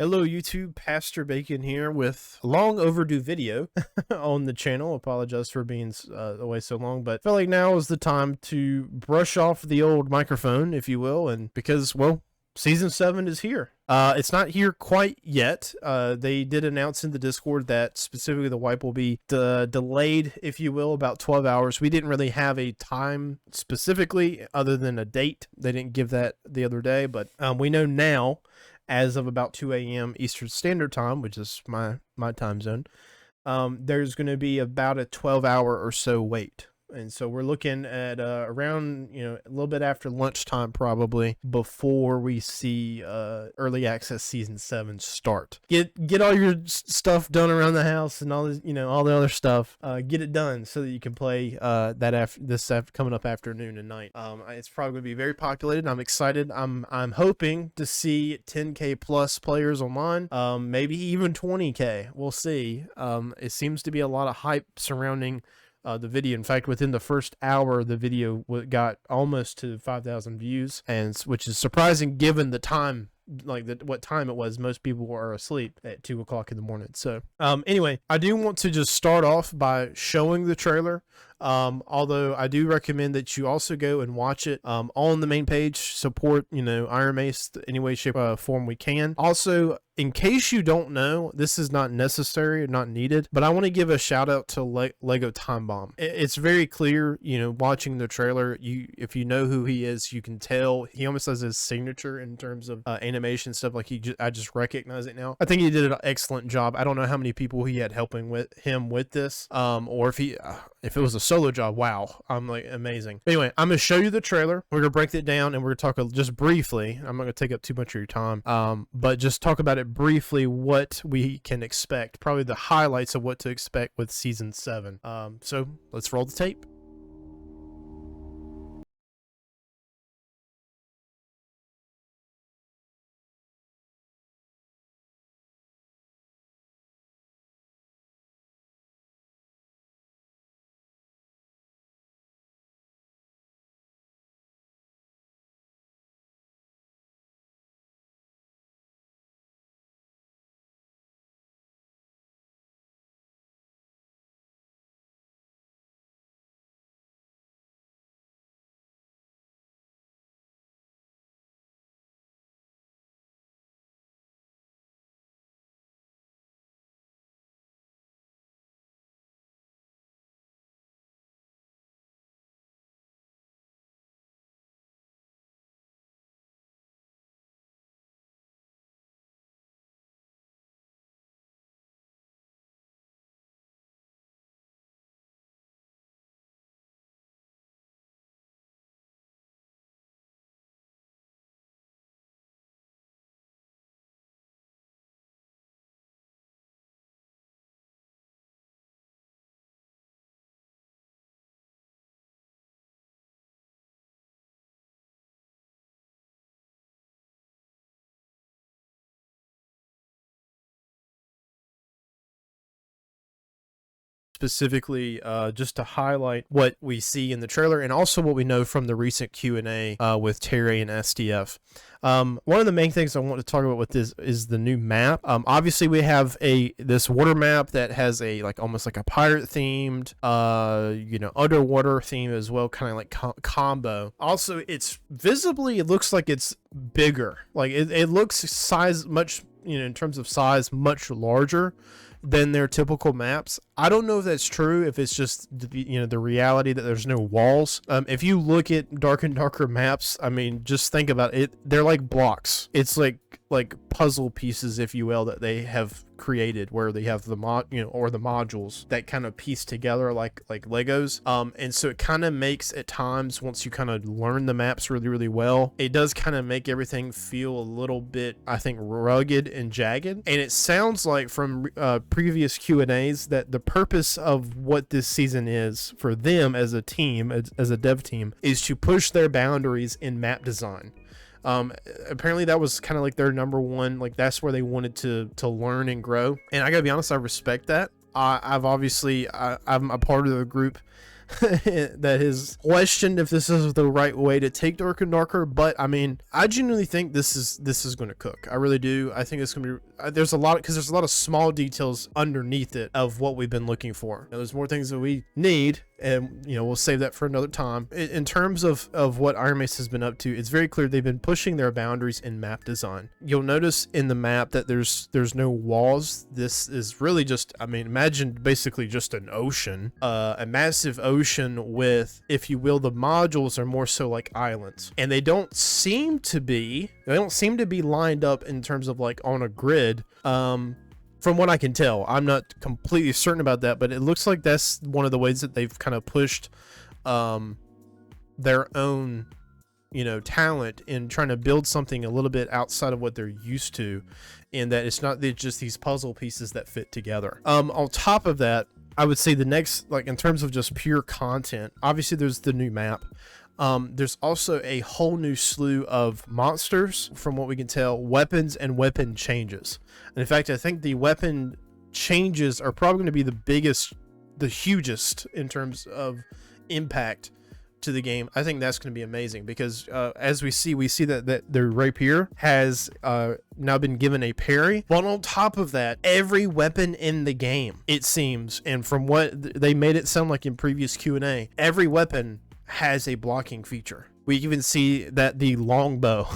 Hello YouTube, Pastor Bacon here with a long overdue video on the channel. Apologize for being away so long, but I feel like now is the time to brush off the old microphone, if you will, and because, well, Season 7 is here. It's not here quite yet. They did announce in the Discord that specifically the wipe will be delayed, if you will, about 12 hours. We didn't really have a time specifically other than a date. They didn't give that the other day, but we know now, as of about 2 a.m. Eastern Standard Time, which is my time zone, there's going to be about a 12-hour or so wait. And so we're looking at around, a little bit after lunchtime probably before we see early access season 7 start. Get all your stuff done around the house and all this, all the other stuff. Get it done so that you can play this coming up afternoon and night. It's probably going to be very populated. I'm excited. I'm hoping to see 10K plus players online. Maybe even 20K. We'll see. It seems to be a lot of hype surrounding the video. In fact, within the first hour, the video got almost to 5,000 views, and which is surprising given the time, what time it was. Most people are asleep at 2 o'clock in the morning. So anyway, I do want to just start off by showing the trailer. Although I do recommend that you also go and watch it on the main page. Support, IRONMACE any way, shape, form we can. Also, in case you don't know, this is not necessary, not needed, but I want to give a shout out to Lego Time Bomb. It's very clear, watching the trailer, if you know who he is, you can tell he almost has his signature in terms of animation stuff. Like I just recognize it now. I think he did an excellent job. I don't know how many people he had helping with him with this, or if it was a solo job. Wow, I'm like amazing. Anyway, I'm gonna show you the trailer. We're gonna break it down and we're gonna talk just briefly. I'm not gonna take up too much of your time, but just talk about it briefly, what we can expect, probably the highlights of what to expect with season 7. So let's roll the tape. Specifically, just to highlight what we see in the trailer and also what we know from the recent Q&A with Terry and SDF. One of the main things I want to talk about with this is the new map. Obviously, we have this water map that has a almost like a pirate themed, underwater theme as well, kind of like combo. Also, it's visibly, it looks like it's bigger. Like it looks size much, in terms of size, much larger than their typical maps. I don't know if that's true, if it's just the reality that there's no walls. If you look at Dark and Darker maps, I mean, just think about it. They're like blocks. It's like puzzle pieces, if you will, that they have created, where they have the or the modules that kind of piece together like Legos. And so it kind of makes, at times, once you kind of learn the maps really well, it does kind of make everything feel a little bit, I think, rugged and jagged. And it sounds like from previous Q&As that the purpose of what this season is for them as a team, as a dev team, is to push their boundaries in map design. Apparently that was kind of like their number one, that's where they wanted to learn and grow. And I gotta be honest, I respect that. I'm a part of the group that has questioned if this is the right way to take Dark and Darker. But I mean, I genuinely think this is going to cook. I really do. I think it's going to be. There's a lot because there's a lot of small details underneath it of what we've been looking for. There's more things that we need, and we'll save that for another time. In terms of what IRONMACE has been up to, it's very clear they've been pushing their boundaries in map design. You'll notice in the map that there's no walls. This is really just, I mean, imagine basically just an ocean, a massive ocean with, if you will, the modules are more so like islands, and they don't seem to be lined up in terms of like on a grid. From what I can tell, I'm not completely certain about that, but it looks like that's one of the ways that they've kind of pushed their own, talent in trying to build something a little bit outside of what they're used to, in that it's not just these puzzle pieces that fit together. On top of that, I would say the next, like in terms of just pure content, obviously there's the new map. There's also a whole new slew of monsters, from what we can tell, weapons and weapon changes. And in fact, I think the weapon changes are probably going to be the hugest in terms of impact to the game. I think that's going to be amazing because as we see that the rapier has now been given a parry. But on top of that, every weapon in the game, it seems, and from what they made it sound like in previous Q&A, every weapon has a blocking feature. We even see that the longbow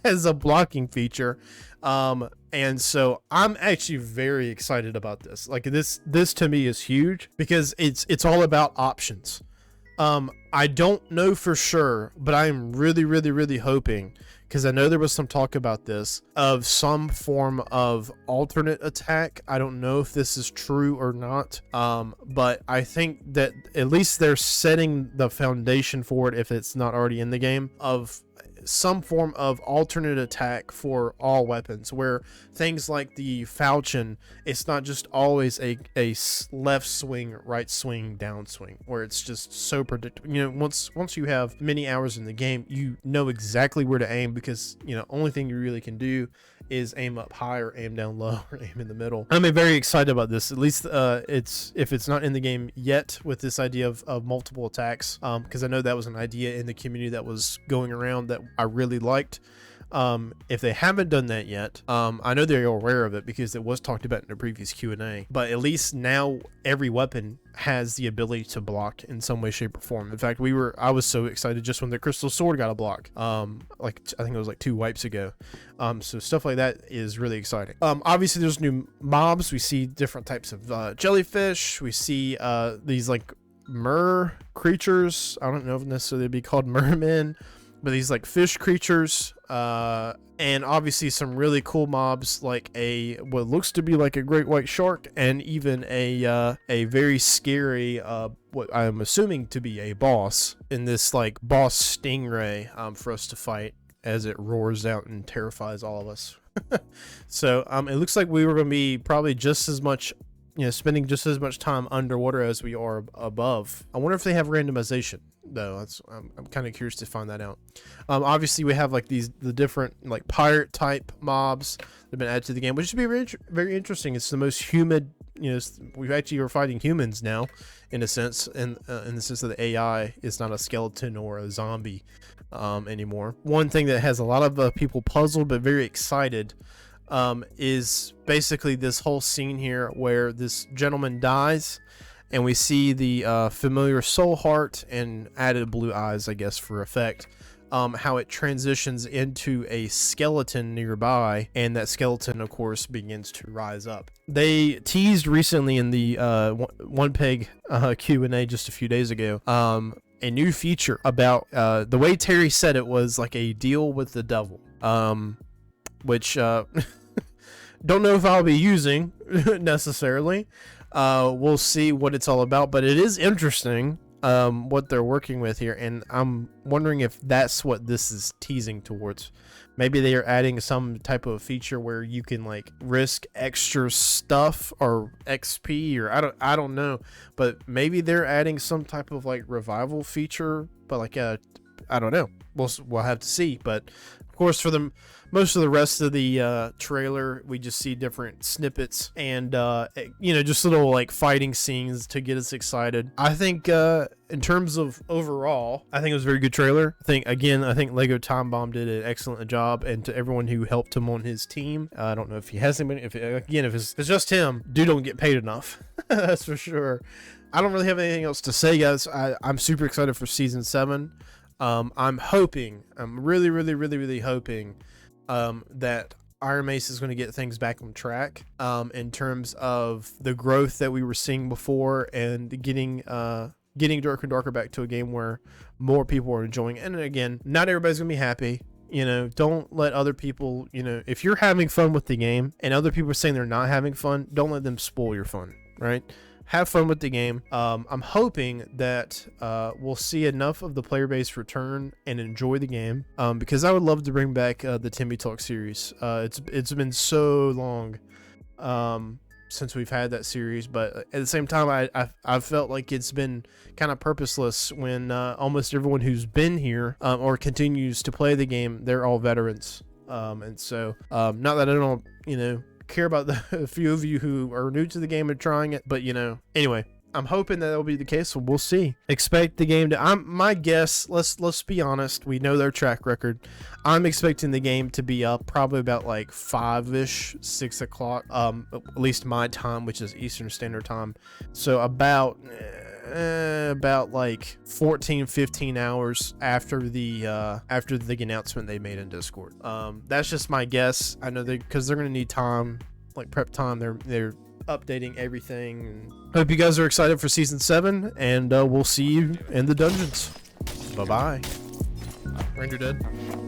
has a blocking feature. And so I'm actually very excited about this. Like this to me is huge because it's all about options. I don't know for sure, but I am really, really, really hoping, because I know there was some talk about this, of some form of alternate attack. I don't know if this is true or not, but I think that at least they're setting the foundation for it, if it's not already in the game, of some form of alternate attack for all weapons, where things like the falchion, it's not just always a left swing, right swing, down swing, where it's just so predictable. Once you have many hours in the game, you know exactly where to aim, because only thing you really can do is aim up high or aim down low or aim in the middle. I'm very excited about this. At least if it's not in the game yet, with this idea of multiple attacks, because I know that was an idea in the community that was going around that I really liked. If they haven't done that yet, I know they're aware of it because it was talked about in a previous Q&A, but at least now every weapon has the ability to block in some way, shape, or form. In fact, I was so excited just when the crystal sword got a block, I think it was like 2 wipes ago. So stuff like that is really exciting. Obviously there's new mobs. We see different types of jellyfish. We see these like mer creatures. I don't know if necessarily they'd be called mermen, but these like fish creatures, and obviously some really cool mobs like what looks to be like a great white shark, and even a very scary what I'm assuming to be a boss, in this like boss stingray for us to fight as it roars out and terrifies all of us. So it looks like we were going to be probably just as much, spending just as much time underwater as we are above. I wonder if they have randomization though. I'm kind of curious to find that out. Obviously we have like the different like pirate type mobs that have been added to the game, which should be very, very interesting. It's the most humid, we actually are fighting humans now, in a sense, in the sense that the AI is not a skeleton or a zombie anymore. One thing that has a lot of people puzzled but very excited is basically this whole scene here where this gentleman dies, and we see the familiar soul heart and added blue eyes, I guess, for effect. How it transitions into a skeleton nearby, and that skeleton, of course, begins to rise up. They teased recently in the One Peg Q&A just a few days ago a new feature about the way Terry said it was like a deal with the devil, which don't know if I'll be using necessarily. We'll see what it's all about, but it is interesting what they're working with here, and I'm wondering if that's what this is teasing towards. Maybe they are adding some type of feature where you can like risk extra stuff or XP, or I don't know, but maybe they're adding some type of like revival feature, but like I don't know. We'll have to see. But Of course, for the most of the rest of the trailer, we just see different snippets and you know, just little like fighting scenes to get us excited. I think in terms of overall, I think it was a very good trailer. I think Lego Time Bomb did an excellent job, and to everyone who helped him on his team. I don't know if he has anybody. If it's just him, dude don't get paid enough. That's for sure. I don't really have anything else to say, guys. I'm super excited for season 7. I'm really hoping that IRONMACE is going to get things back on track in terms of the growth that we were seeing before, and getting darker and darker back to a game where more people are enjoying it. And again, not everybody's gonna be happy. You know, don't let other people, you know, if you're having fun with the game and other people are saying they're not having fun, don't let them spoil your fun, right? Have fun with the game. I'm hoping that we'll see enough of the player base return and enjoy the game, because I would love to bring back the Timmy Talk series. It's been so long since we've had that series, but at the same time, I felt like it's been kind of purposeless when almost everyone who's been here or continues to play the game, they're all veterans. And so not that I don't, you know, care about the few of you who are new to the game and trying it, but you know, anyway, I'm hoping that will be the case, so we'll see. Expect the game to, my guess, let's be honest, we know their track record. I'm expecting the game to be up probably about like 5-ish, 6 o'clock, at least my time, which is Eastern Standard Time. So about like 15 hours after the announcement they made in Discord. That's just my guess. I know because they're gonna need time, like prep time. They're updating everything. Hope you guys are excited for season 7, and we'll see you in the dungeons. Bye bye. Ranger dead.